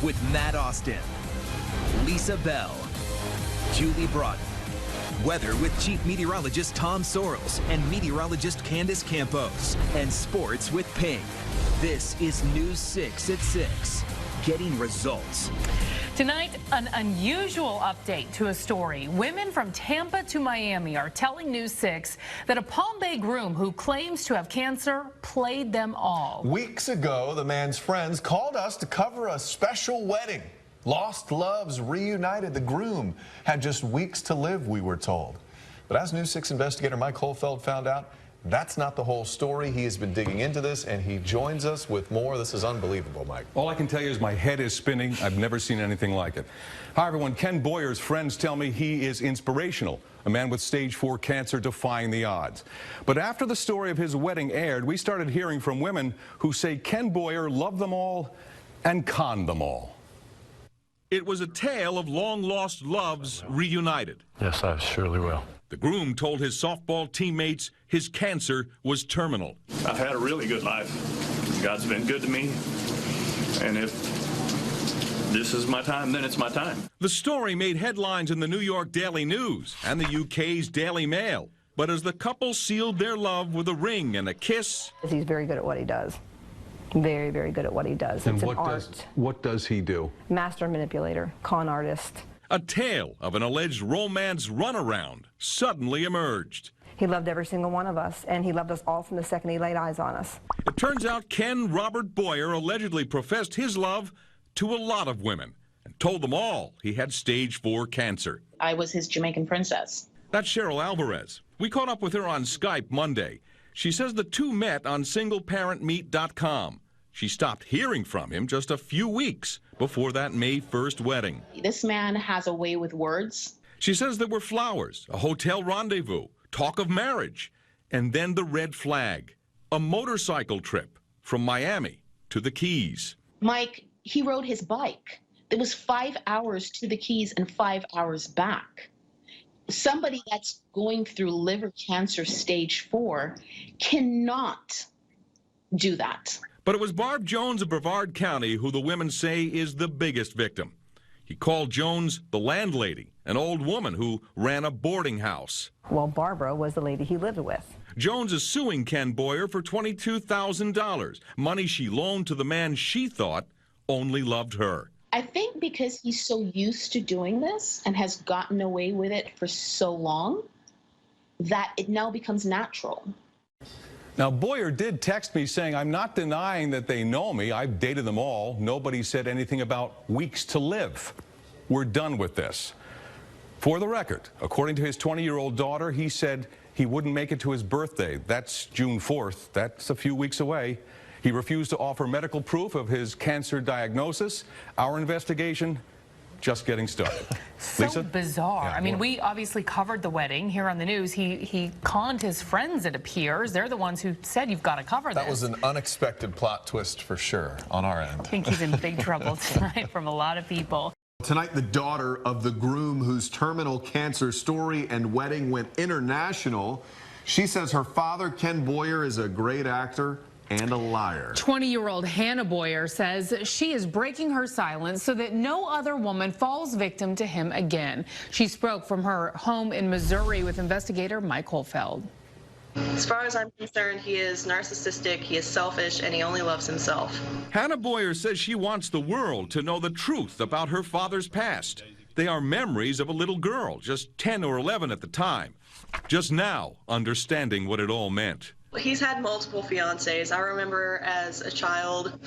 with Matt Austin, Lisa Bell, Julie Broughton. Weather with Chief Meteorologist Tom Sorrells and Meteorologist Candace Campos. And sports with Ping. This is News 6 at 6. Getting results. Tonight, an unusual update to a story. Women from Tampa to Miami are telling News 6 that a Palm Bay groom who claims to have cancer played them all. Weeks ago, the man's friends called us to cover a special wedding. Lost loves reunited. The groom had just weeks to live, we were told. But as News 6 investigator Mike Holfeld found out, that's not the whole story. He has been digging into this, and he joins us with more. This is unbelievable, Mike. All I can tell you is my head is spinning. I've never seen anything like it. Hi, everyone. Ken Boyer's friends tell me he is inspirational, a man with stage 4 cancer defying the odds. But after the story of his wedding aired, we started hearing from women who say Ken Boyer loved them all and conned them all. It was a tale of long-lost loves reunited. Yes, I surely will. The groom told his softball teammates his cancer was terminal. I've had a really good life. God's been good to me. And if this is my time, then it's my time. The story made headlines in the New York Daily News and the UK's Daily Mail. But as the couple sealed their love with a ring and a kiss... He's very good at what he does. Very, very good at what he does. And it's an art. what does he do? Master manipulator, con artist. A tale of an alleged romance runaround suddenly emerged. He loved every single one of us, and he loved us all from the second he laid eyes on us. It turns out Ken Robert Boyer allegedly professed his love to a lot of women and told them all he had stage 4 cancer. I was his Jamaican princess. That's Cheryl Alvarez. We caught up with her on Skype Monday. She says the two met on singleparentmeet.com. She stopped hearing from him just a few weeks before that May 1st wedding. This man has a way with words. She says there were flowers, a hotel rendezvous, talk of marriage, and then the red flag, a motorcycle trip from Miami to the Keys. Mike, he rode his bike. There was 5 hours to the Keys and 5 hours back. Somebody that's going through liver cancer stage 4 cannot do that. But it was Barb Jones of Brevard County who the women say is the biggest victim. He called Jones the landlady, an old woman who ran a boarding house. Well, Barbara was the lady he lived with. Jones is suing Ken Boyer for $22,000, money she loaned to the man she thought only loved her. I think because he's so used to doing this and has gotten away with it for so long that it now becomes natural. Now, Boyer did text me saying, I'm not denying that they know me. I've dated them all. Nobody said anything about weeks to live. We're done with this. For the record, according to his 20-year-old daughter, he said he wouldn't make it to his birthday. That's June 4th. That's a few weeks away. He refused to offer medical proof of his cancer diagnosis. Our investigation just getting started. So Lisa? bizarre. Yeah, I mean, we obviously covered the wedding here on the news. He conned his friends, it appears. They're the ones who said you've got to cover this. That was an unexpected plot twist for sure on our end. I think he's in big trouble tonight from a lot of people. Tonight, the daughter of the groom whose terminal cancer story and wedding went international. She says her father, Ken Boyer, is a great actor and a liar. 20-year-old Hannah Boyer says she is breaking her silence so that no other woman falls victim to him again. She spoke from her home in Missouri with investigator Mike Holfeld. As far as I'm concerned, he is narcissistic, he is selfish, and he only loves himself. Hannah Boyer says she wants the world to know the truth about her father's past. They are memories of a little girl, just 10 or 11 at the time, just now understanding what it all meant. He's had multiple fiancés. I remember as a child,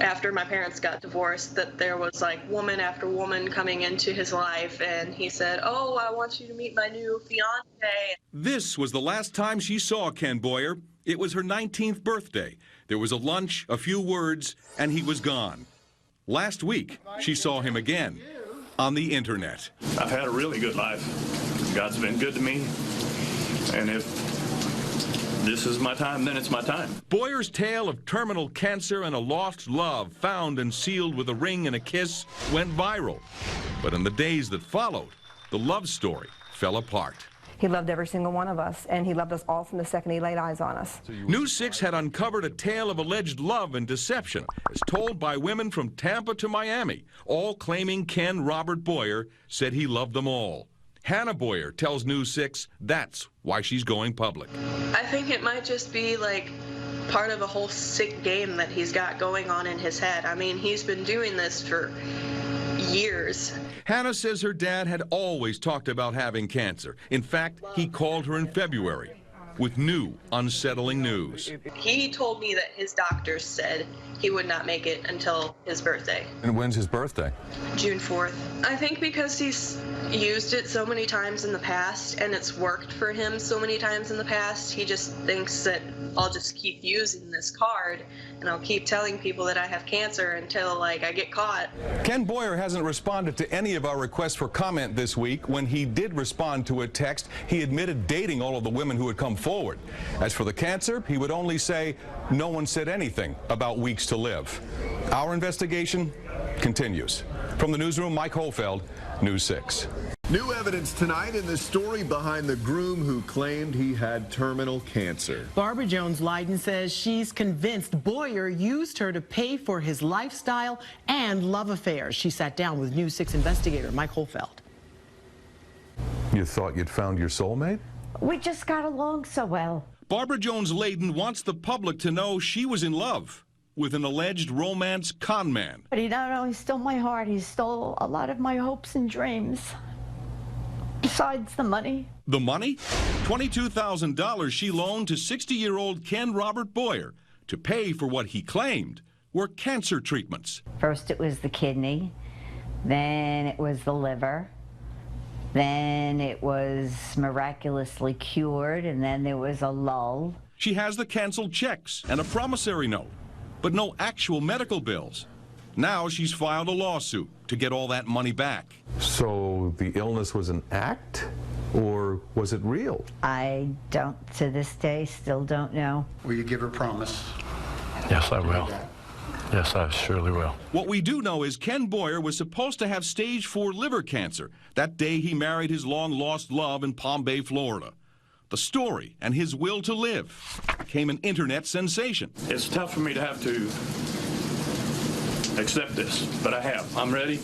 after my parents got divorced, that there was like woman after woman coming into his life, and he said, "Oh, I want you to meet my new fiancé." This was the last time she saw Ken Boyer. It was her 19th birthday. There was a lunch, a few words, and he was gone. Last week, she saw him again on the internet. I've had a really good life. God's been good to me. And if this is my time, then it's my time. Boyer's tale of terminal cancer and a lost love found and sealed with a ring and a kiss went viral. But in the days that followed, the love story fell apart. He loved every single one of us, and he loved us all from the second he laid eyes on us. News 6 had uncovered a tale of alleged love and deception, as told by women from Tampa to Miami, all claiming Ken Robert Boyer said he loved them all. Hannah Boyer tells News 6 that's why she's going public. I think it might just be like part of a whole sick game that he's got going on in his head. I mean, he's been doing this for years. Hannah says her dad had always talked about having cancer. In fact, he called her in February with new, unsettling news. He told me that his doctors said he would not make it until his birthday. And when's his birthday? June 4th. I think because he's used it so many times in the past and it's worked for him so many times in the past, he just thinks that I'll just keep using this card and I'll keep telling people that I have cancer until I get caught. Ken Boyer hasn't responded to any of our requests for comment this week. When he did respond to a text, he admitted dating all of the women who had come forward. As for the cancer, he would only say no one said anything about weeks to live. Our investigation continues. From the newsroom, Mike Holfeld, News 6. New evidence tonight in the story behind the groom who claimed he had terminal cancer. Barbara Jones-Leiden says she's convinced Boyer used her to pay for his lifestyle and love affairs. She sat down with News 6 investigator Mike Holfeld. You thought you'd found your soulmate? We just got along so well. Barbara Jones-Leiden wants the public to know she was in love with an alleged romance con man. But he not only stole my heart, he stole a lot of my hopes and dreams. Besides the money. The money? $22,000 she loaned to 60-year-old Ken Robert Boyer to pay for what he claimed were cancer treatments. First it was the kidney, then it was the liver, then it was miraculously cured, and then there was a lull. She has the canceled checks and a promissory note, but no actual medical bills. Now she's filed a lawsuit to get all that money back. So the illness was an act, or was it real? I don't, to this day, still don't know. Will you give her a promise? Yes, I will. Yes, I surely will. What we do know is Ken Boyer was supposed to have stage 4 liver cancer that day he married his long-lost love in Palm Bay, Florida. The story and his will to live became an internet sensation. It's tough for me to have to accept this, but I have. I'm ready.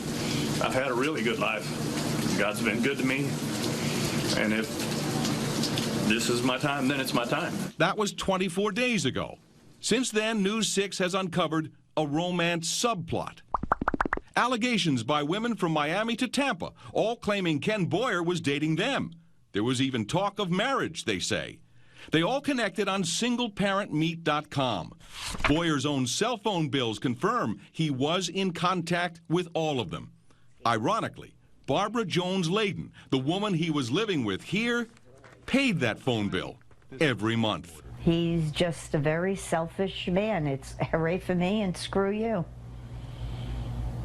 I've had a really good life. God's been good to me, and if this is my time, then it's my time. That was 24 days ago. Since then, News 6 has uncovered a romance subplot. Allegations by women from Miami to Tampa, all claiming Ken Boyer was dating them. There was even talk of marriage, they say. They all connected on singleparentmeet.com. Boyer's own cell phone bills confirm he was in contact with all of them. Ironically, Barbara Jones-Leiden, the woman he was living with here, paid that phone bill every month. He's just a very selfish man. It's hooray for me and screw you.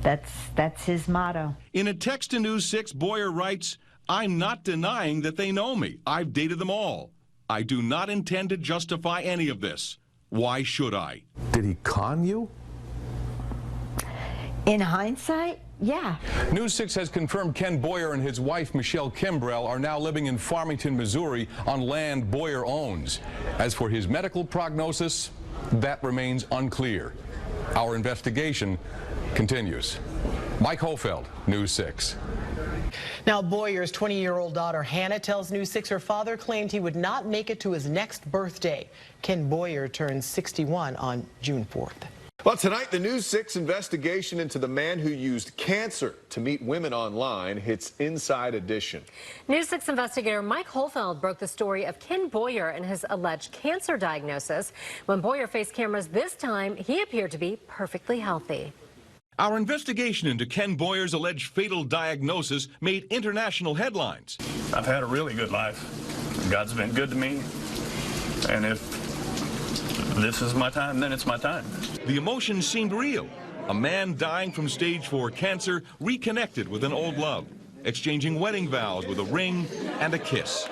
That's his motto. In a text to News 6, Boyer writes, "I'm not denying that they know me. I've dated them all. I do not intend to justify any of this. Why should I?" Did he con you? In hindsight, yeah. News 6 has confirmed Ken Boyer and his wife, Michelle Kimbrell, are now living in Farmington, Missouri, on land Boyer owns. As for his medical prognosis, that remains unclear. Our investigation continues. Mike Holfeld, News 6. Now, Boyer's 20-year-old daughter, Hannah, tells News 6 her father claimed he would not make it to his next birthday. Ken Boyer turns 61 on June 4th. Well, tonight, the News 6 investigation into the man who used cancer to meet women online hits Inside Edition. News 6 investigator Mike Holfeld broke the story of Ken Boyer and his alleged cancer diagnosis. When Boyer faced cameras this time, he appeared to be perfectly healthy. Our investigation into Ken Boyer's alleged fatal diagnosis made international headlines. I've had a really good life. God's been good to me, and if this is my time, then it's my time. The emotion seemed real. A man dying from stage 4 cancer reconnected with an old love, exchanging wedding vows with a ring and a kiss.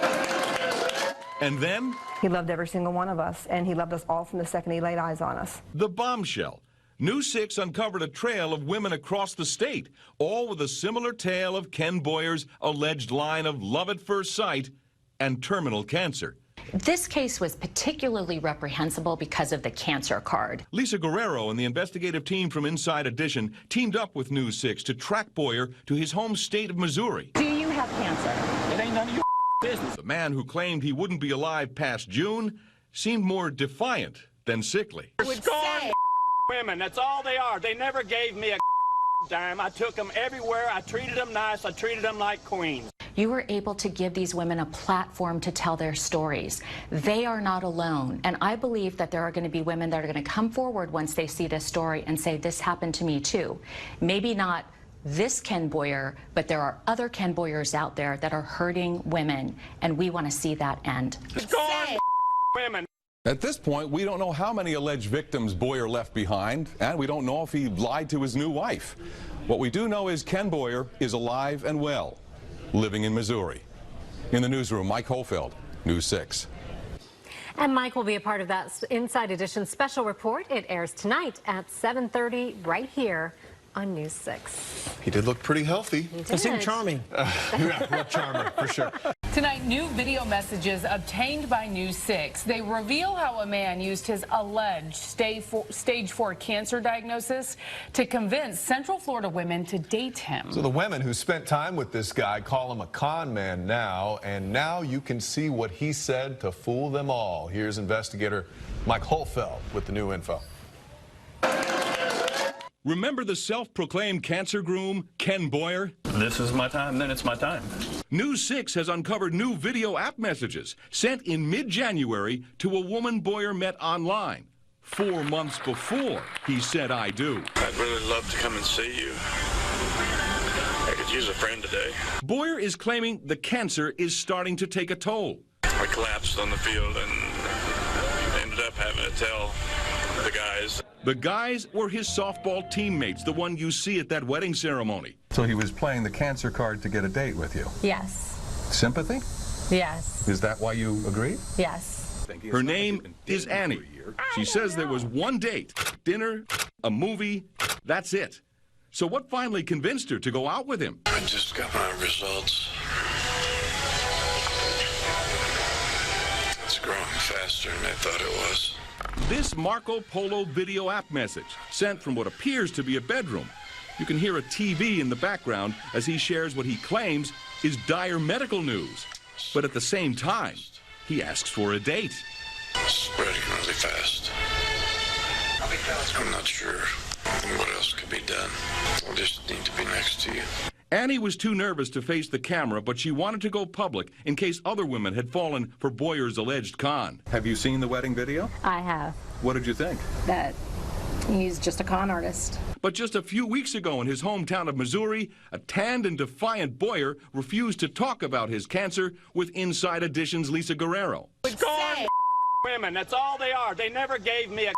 And then He loved every single one of us, and he loved us all from the second he laid eyes on us. the bombshell. News 6 uncovered a trail of women across the state, all with a similar tale of Ken Boyer's alleged line of love at first sight and terminal cancer. This case was particularly reprehensible because of the cancer card. Lisa Guerrero and the investigative team from Inside Edition teamed up with News 6 to track Boyer to his home state of Missouri. Do you have cancer? It ain't none of your business. The man who claimed he wouldn't be alive past June seemed more defiant than sickly. Scorned women, that's all they are. They never gave me a dime. I took them everywhere. I treated them nice. I treated them like queens. You were able to give these women a platform to tell their stories. They are not alone. And I believe that there are going to be women that are going to come forward once they see this story and say, this happened to me too. Maybe not this Ken Boyer, but there are other Ken Boyers out there that are hurting women, and we want to see that end. Scorned women. At this point, we don't know how many alleged victims Boyer left behind, and we don't know if he lied to his new wife. What we do know is Ken Boyer is alive and well, living in Missouri. In the newsroom, Mike Holfeld, News 6. And Mike will be a part of that Inside Edition special report. It airs tonight at 7:30 right here on News 6. He did look pretty healthy. He seemed charming. Yeah, real charmer, for sure. Tonight, new video messages obtained by News 6. They reveal how a man used his alleged stage 4 cancer diagnosis to convince Central Florida women to date him. So the women who spent time with this guy call him a con man now, and now you can see what he said to fool them all. Here's investigator Mike Holfeld with the new info. Remember the self-proclaimed cancer groom, Ken Boyer? This is my time, then it's my time. News 6 has uncovered new video app messages sent in mid-January to a woman Boyer met online 4 months before he said, "I do." I'd really love to come and see you. I could use a friend today. Boyer is claiming the cancer is starting to take a toll. I collapsed on the field and ended up having to tell the guys. The guys were his softball teammates, the one you see at that wedding ceremony. So he was playing the cancer card to get a date with you? Yes. Sympathy? Yes. Is that why you agreed? Yes. Her name is Annie. She says there was one date, dinner, a movie, that's it. So what finally convinced her to go out with him? I just got my results. It's growing faster than I thought it was. This Marco Polo video app message, sent from what appears to be a bedroom. You can hear a TV in the background as he shares what he claims is dire medical news. But at the same time, he asks for a date. It's spreading really fast. I'm not sure what else could be done. I just need to be next to you. Annie was too nervous to face the camera, but she wanted to go public in case other women had fallen for Boyer's alleged con. Have you seen the wedding video? I have. What did you think? That he's just a con artist. But just a few weeks ago in his hometown of Missouri, a tanned and defiant Boyer refused to talk about his cancer with Inside Edition's Lisa Guerrero. Scorned women, that's all they are. They never gave me a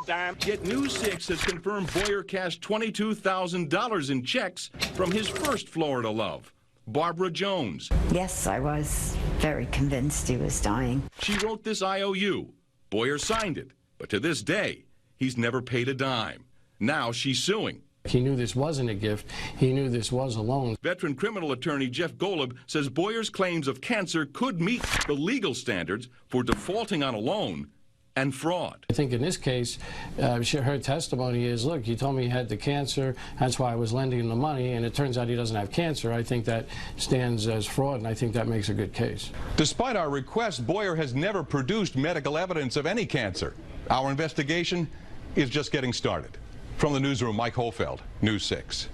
dime. Yet News 6 has confirmed Boyer cashed $22,000 in checks from his first Florida love, Barbara Jones. Yes, I was very convinced he was dying. She wrote this IOU. Boyer signed it, but to this day, he's never paid a dime. Now she's suing. He knew this wasn't a gift. He knew this was a loan. Veteran criminal attorney Jeff Golub says Boyer's claims of cancer could meet the legal standards for defaulting on a loan and fraud. I think in this case, her testimony is, look, he told me he had the cancer, that's why I was lending him the money, and it turns out he doesn't have cancer. I think that stands as fraud, and I think that makes a good case. Despite our request, Boyer has never produced medical evidence of any cancer. Our investigation is just getting started. From the newsroom, Mike Holfeld, News 6.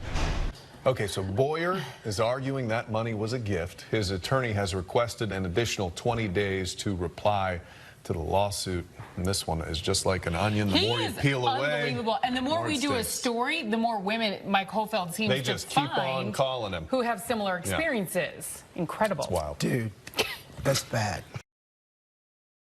Okay, so Boyer is arguing that money was a gift. His attorney has requested an additional 20 days to reply to the lawsuit. And this one is just like an onion. The more you peel away, unbelievable. And the more we do a story, the more women Mike Holfeld seems they just keep on calling him who have similar experiences. Incredible. It's wild. Dude, that's bad.